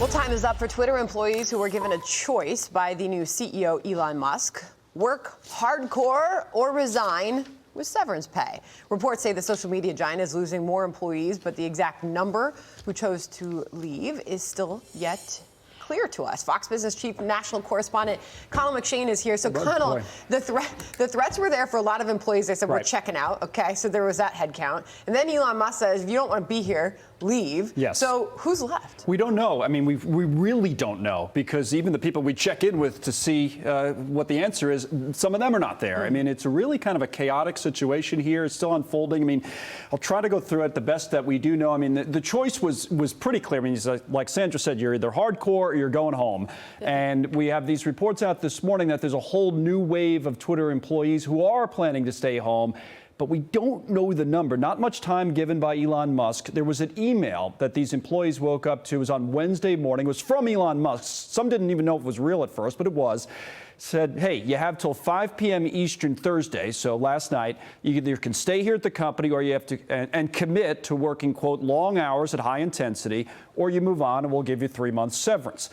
Well, time is up for Twitter employees who were given a choice by the new CEO, Elon Musk. Work hardcore or resign with severance pay. Reports say the social media giant is losing more employees, but the exact number who chose to leave is still yet clear to us. Fox Business Chief National Correspondent Colin McShane is here. So, Colin, the threats were there for a lot of employees. They said, we're checking out. Okay, so there was that head count. And then Elon Musk says, if you don't want to be here, leave. Yes. So who's left? We don't know. I mean, we really don't know, because even the people we check in with to see what the answer is, some of them are not there. I mean, it's really kind of a chaotic situation here. It's still unfolding. I mean, I'll try to go through it the best that we do know. I mean, the choice was pretty clear. I mean, like Sandra said, you're either hardcore or you're going home. And we have these reports out this morning that there's a whole new wave of Twitter employees who are planning to stay home. But we don't know the number. Not much time given by Elon Musk. There was an email that these employees woke up to. It was on Wednesday morning. It was from Elon Musk. Some didn't even know if it was real at first, but it was. Said, hey, you have till 5 p.m. Eastern Thursday, so last night. You either can stay here at the company or you have to and commit to working, quote, long hours at high intensity, or you move on and we'll give you 3 months severance.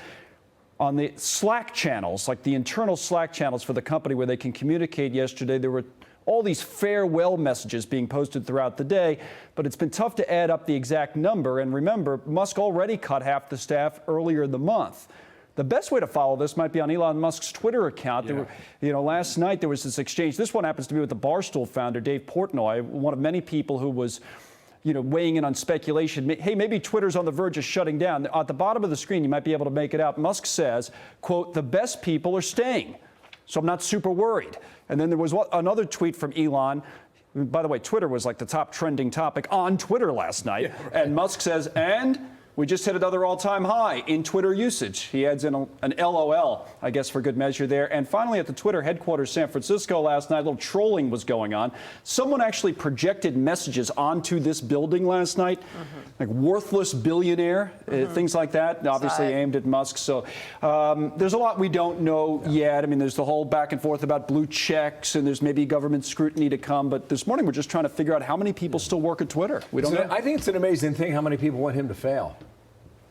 On the Slack channels, like the internal Slack channels for the company where they can communicate yesterday, there were all these farewell messages being posted throughout the day, but it's been tough to add up the exact number. And remember, Musk already cut half the staff earlier in the month. The best way to follow this might be on Elon Musk's Twitter account. There were, last night there was this exchange. This one happens to be with the Barstool founder, Dave Portnoy, one of many people who was weighing in on speculation. Hey, maybe Twitter's on the verge of shutting down. At the bottom of the screen, you might be able to make it out. Musk says, quote, the best people are staying, so I'm not super worried. And then there was another tweet from Elon. By the way, Twitter was like the top trending topic on Twitter last night. Yeah, right. And Musk says, and we just hit another all-time high in Twitter usage. He adds in an LOL, I guess, for good measure there. And finally, at the Twitter headquarters, San Francisco, last night, a little trolling was going on. Someone actually projected messages onto this building last night, like worthless billionaire, things like that, obviously aimed at Musk. So there's a lot we don't know yet. I mean, there's the whole back and forth about blue checks, and there's maybe government scrutiny to come. But this morning, we're just trying to figure out how many people still work at Twitter. We don't know. I think it's an amazing thing how many people want him to fail.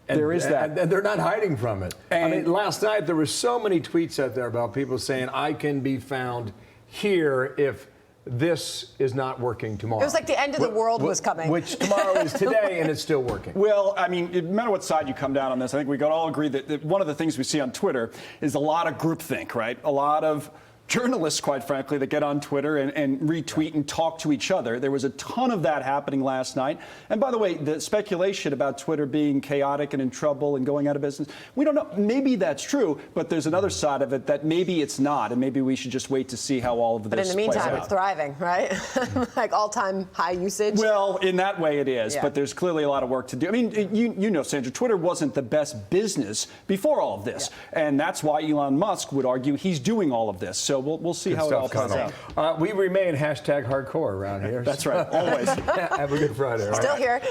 And, there is that. And they're not hiding from it. And I mean, last night there were so many tweets out there about people saying, I can be found here if this is not working tomorrow. It was like the end of the world was coming. Which tomorrow is today, and it's still working. Well, I mean, no matter what side you come down on this, I think we can all agree that one of the things we see on Twitter is a lot of groupthink, right? A lot of journalists, quite frankly, that get on Twitter and retweet and talk to each other. There was a ton of that happening last night. And by the way, the speculation about Twitter being chaotic and in trouble and going out of business, we don't know. Maybe that's true, but there's another side of it that maybe it's not, and maybe we should just wait to see how all of this plays out. But in the meantime, it's thriving, right? Like all-time high usage. Well, in that way it is, but there's clearly a lot of work to do. I mean, you know, Sandra, Twitter wasn't the best business before all of this, and that's why Elon Musk would argue he's doing all of this. So we'll see how it all plays out. We remain #hardcore around here. That's right, always. Have a good Friday. Still here.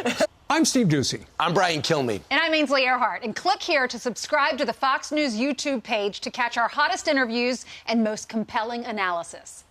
I'm Steve Ducey. I'm Brian Kilmeade. And I'm Ainsley Earhart. And click here to subscribe to the Fox News YouTube page to catch our hottest interviews and most compelling analysis.